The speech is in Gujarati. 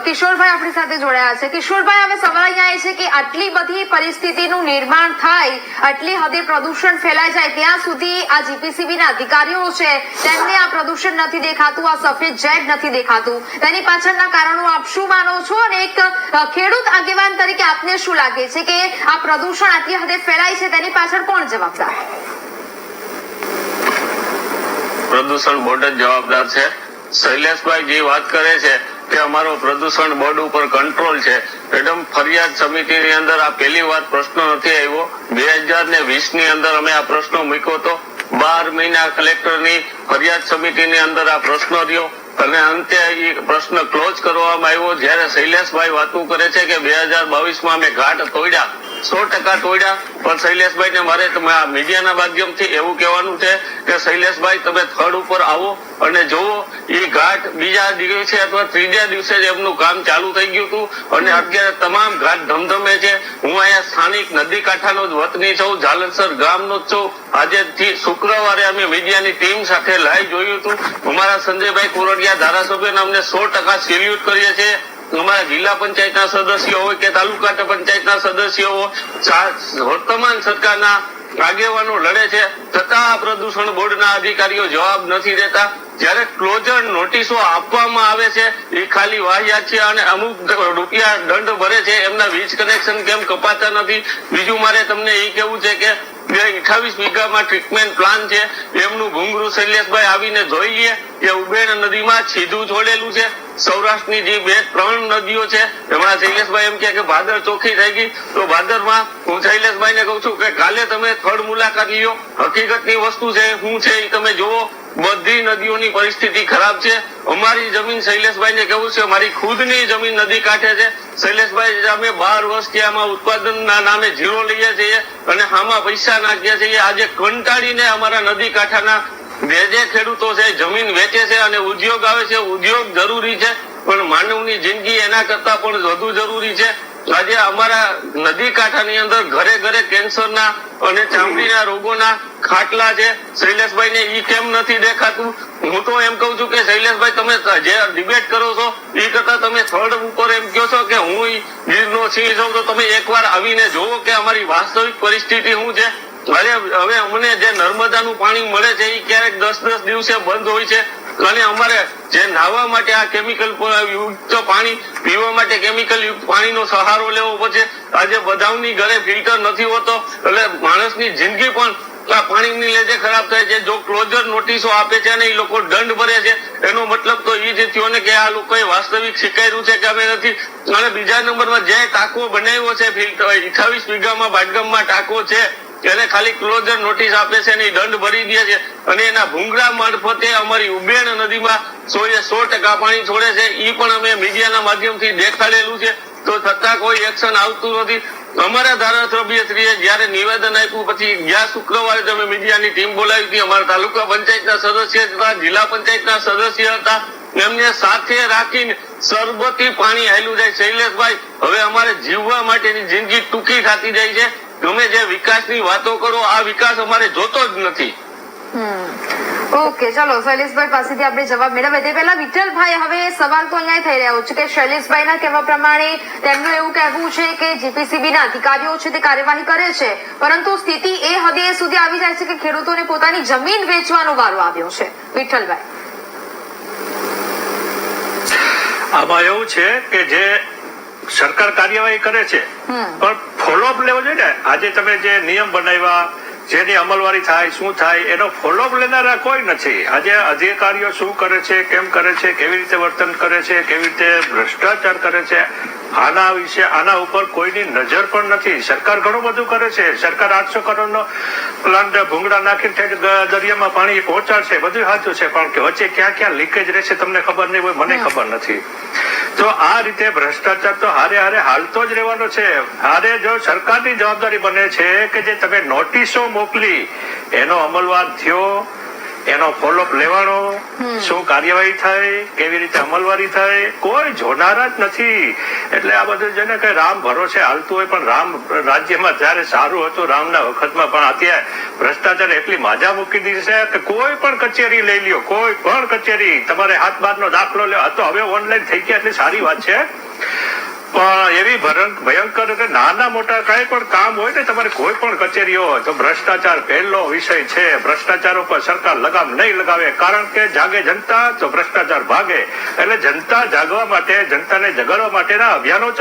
કિશોરભાઈ આપણી સાથે જોડાયા છે. કિશોરભાઈ, હવે સવાલ અહીંયા એ છે કે આટલી બધી પરિસ્થિતિનું નિર્માણ થાય, આટલી હદે પ્રદૂષણ ફેલાઈ જાય, ત્યાં સુધી આ જીપીસીબીના અધિકારીઓ છે તેમને આ પ્રદૂષણ નથી દેખાતું, આ સફેદ જેટ નથી દેખાતું, તેની પાછળના કારણો આપ શું માનો છો? અને એક ખેડૂત આગેવાન તરીકે આપને શું લાગે છે કે આ પ્રદૂષણ આટલી હદે ફેલાય છે તેની પાછળ કોણ જવાબદાર? પ્રદૂષણ બોર્ડ જ જવાબદાર છે. શૈલેષભાઈ જે વાત કરે છે કે અમારો પ્રદૂષણ બોર્ડ ઉપર કંટ્રોલ છે, મેડમ ફરિયાદ સમિતિની અંદર આ પહેલી વાત પ્રશ્ન નથી આવ્યો. 2020 ની અંદર અમે આ પ્રશ્ન મૂક્યો હતો. 12 મહિના કલેક્ટરની ફરિયાદ સમિતિની અંદર આ પ્રશ્ન રહ્યો અને અંતે એ પ્રશ્ન ક્લોઝ કરવામાં આવ્યો. જયારે શૈલેષભાઈ વાતું કરે છે કે 2022 માં અમે ઘાટ તોડ્યા, 100% તોડ્યા, પણ શૈલેષભાઈને મારે મીડિયાના માધ્યમથી એવું કહેવાનું છે કે શૈલેષભાઈ તમે થડ ઉપર આવો અને જુઓ એ ઘાટ બીજા દિવસે અથવા ત્રીજા દિવસે જ એમનું કામ ચાલુ થઈ ગયું હતું અને અત્યારે તમામ ઘાટ ધમધમે છે. હું અહીંયા સ્થાનિક નદી કાંઠાનો જ વતની છું, જાલંસર ગામનો જ છું. આજે શુક્રવારે અમે મીડિયાની ટીમ સાથે લાઈવ જોયું હતું. અમારા સંજયભાઈ કોરડિયા ધારાસભ્યને અમને 100% સેલ્યુટ કરીએ છીએ. અમારા જિલ્લા પંચાયતના સદસ્યો હોય કે તાલુકા પંચાયતના સદસ્યો હોય, વર્તમાન સરકારના આગેવાનો લડે છે, છતાં પ્રદૂષણ બોર્ડના અધિકારીઓ જવાબ નથી દેતા. જયારે ક્લોઝર નોટિસો આપવામાં આવે છે એ ખાલી વાહિયાત છે અને અમુક રૂપિયા દંડ ભરે છે. એમના વીજ કનેક્શન કેમ કપાતા નથી? બીજું મારે તમને એ કેવું છે કે 28 વીઘામાં ટ્રીટમેન્ટ પ્લાન છે, એમનું ઘુંઘરું શૈલેષભાઈ આવીને જોઈ લે કે ઉબેણ નદીમાં સીધું છોડેલું છે. સૌરાષ્ટ્રની જે 2-3 નદીઓ છે એમાં શૈલેષભાઈ એમ કે ભાદર ચોખ્ખી થઈ ગઈ, તો ભાદરમાં હું શૈલેષભાઈને કહું છું કે કાલે તમે થર્ડ મુલાકાત લ્યો, હકીકતની વસ્તુ છે શું છે એ તમે જુઓ. બધી નદીઓની પરિસ્થિતિ ખરાબ છે. અમારી જમીન શૈલેષભાઈને કેવું છે, મારી ખુદની જમીન નદી કાંઠે છે. શૈલેષભાઈ અમે 12 વર્ષથી આમાં ઉત્પાદનના નામે ઝીરો લઈએ છીએ અને આમાં પૈસા નાખીએ છીએ. આજે કંટાળીને અમારા નદી કાંઠાના જે ખેડૂતો છે જમીન વેચે છે અને ઉદ્યોગ આવે છે. ઉદ્યોગ જરૂરી છે પણ માનવની જિંદગી એના કરતા પણ વધુ જરૂરી છે. આજે અમારા નદી કાંઠાની અંદર ઘરે ઘરે કેન્સરના અને ચામડીના રોગોના ખાટલા છે. શૈલેષભાઈને ઈ કેમ નથી દેખાતું? હું તો એમ કઉ છું કે શૈલેષભાઈ તમે જે ડિબેટ કરો છો એ કરતા તમે થર્ડ ઉપર એમ કહો છો કે હું ગીરનો સિંહ છું, તો તમે એકવાર આવીને જોવો કે અમારી વાસ્તવિક પરિસ્થિતિ શું છે. હવે અમને જે નર્મદાનું પાણી મળે છે એ ક્યારેક 10-10 દિવસે બંધ હોય છે અને અમારે જે નાહવા માટે આ કેમિકલ યુક્ત પાણી, પીવા માટે કેમિકલ યુક્ત પાણીનો સહારો લેવો પડે. આજે બધાની ઘરે ફિલ્ટર નથી હોતો એટલે માણસની જિંદગી પણ આ પાણીની લીધે ખરાબ થાય છે. જો ક્લોઝર નોટિસો આપે છે અને એ લોકો દંડ ભરે છે એનો મતલબ તો એ જ થયો ને કે આ લોકોએ વાસ્તવિક સ્વીકાર્યું છે કે અમે નથી. અને બીજા નંબરમાં જે ટાંકો બનાવ્યો છે ફિલ્ટર 28 વીઘામાં બાટગામમાં ટાંકો છે એને ખાલી ક્લોઝર નોટિસ આપે છે અને દંડ ભરી દે છે અને એના ભૂંગળા મારફતે અમારી ઉબેણ નદીમાં 100% પાણી છોડે છે. એ પણ અમે મીડિયાના માધ્યમથી દેખાડેલું છે, તો છતાં કોઈ એક્શન આવતું નથી. અમારા ધારાસભ્યશ્રીએ જયારે નિવેદન આપ્યું પછી ગયા શુક્રવારે તમે મીડિયાની ટીમ બોલાવી હતી. અમારા તાલુકા પંચાયતના સદસ્ય હતા, જિલ્લા પંચાયતના સદસ્ય હતા, એમને સાથે રાખીને સરબતી પાણી હાલ્યું જાય. શૈલેષભાઈ હવે અમારે જીવવા માટેની જિંદગી ટૂંકી થતી જાય છે. તમે જે વિકાસની વાતો કરો આ વિકાસ અમારે જોતો જ નથી. ઓકે, ચલો શૈલેષભાઈ પાસેથી આપણે જવાબ મેળવીએ તે પહેલા વિઠ્ઠલભાઈ, હવે સવાલ તો અહીંયા થઈ રહ્યો છે કે શૈલેષભાઈના કહેવા પ્રમાણે તેમનું એવું કહેવું છે કે જીપીસીબીના અધિકારીઓ છે તે કાર્યવાહી કરે છે, પરંતુ સ્થિતિ એ હદે સુધી આવી જાય છે કે ખેડૂતોને પોતાની જમીન વેચવાનો વારો આવ્યો છે. વિઠ્ઠલભાઈ, આમાં એવું છે કે જે સરકાર કાર્યવાહી કરે છે પણ ફોલોઅપ લેવો જોઈએ ને. આજે તમે જે નિયમ બનાવ્યા, જેની અમલવારી થાય, શું થાય એનો ફોલોઅપ લેનારા કોઈ નથી. આજે અધિકારીઓ શું કરે છે, કેમ કરે છે, કેવી રીતે વર્તન કરે છે, કેવી રીતે ભ્રષ્ટાચાર કરે છે, આના વિશે આના ઉપર કોઈની નજર પણ નથી. સરકાર ઘણું બધું કરે છે. સરકાર 800 કરોડનો પ્લાન્ટ ભૂંગળા નાખીને દરિયામાં પાણી પહોંચાડશે, બધું સાચું છે, પણ વચ્ચે ક્યાં ક્યાં લીકેજ રહેશે તમને ખબર નહીં હોય, મને ખબર નથી. તો આ રીતે ભ્રષ્ટાચાર તો હારે હારે હાલતો જ રહેવાનો છે. હારે જો સરકારની જવાબદારી બને છે કે જે તમે નોટિસો મોકલી એનો અમલવાર થયો, એનો ફોલોઅપ લેવાનો, શું કાર્યવાહી થાય, કેવી રીતે અમલવારી થાય, કોઈ જોનાર જ નથી. એટલે આ બધું જેને કઈ રામ ભરોસે હાલતું હોય, પણ રામ રાજ્યમાં જયારે સારું હતું રામના વખતમાં, પણ અત્યારે ભ્રષ્ટાચાર એટલી માજા મૂકી દીધી છે કે કોઈ પણ કચેરી લઈ લ્યો, કોઈ પણ કચેરી, તમારે હાથ બારનો દાખલો લ્યો, તો હવે ઓનલાઈન થઈ ગયા એટલે સારી વાત છે. પણ એવી ભયંકર કે નાના મોટા કઈ પણ કામ હોય ને, તમારે કોઈ પણ કચેરી હોય તો ભ્રષ્ટાચાર પહેલો વિષય છે. ભ્રષ્ટાચાર ઉપર સરકાર લગામ નહીં લગાવે, કારણ કે જાગે જનતા તો ભ્રષ્ટાચાર ભાગે. એટલે જનતા જાગવા માટે, જનતાને જગાડવા માટેના અભિયાનો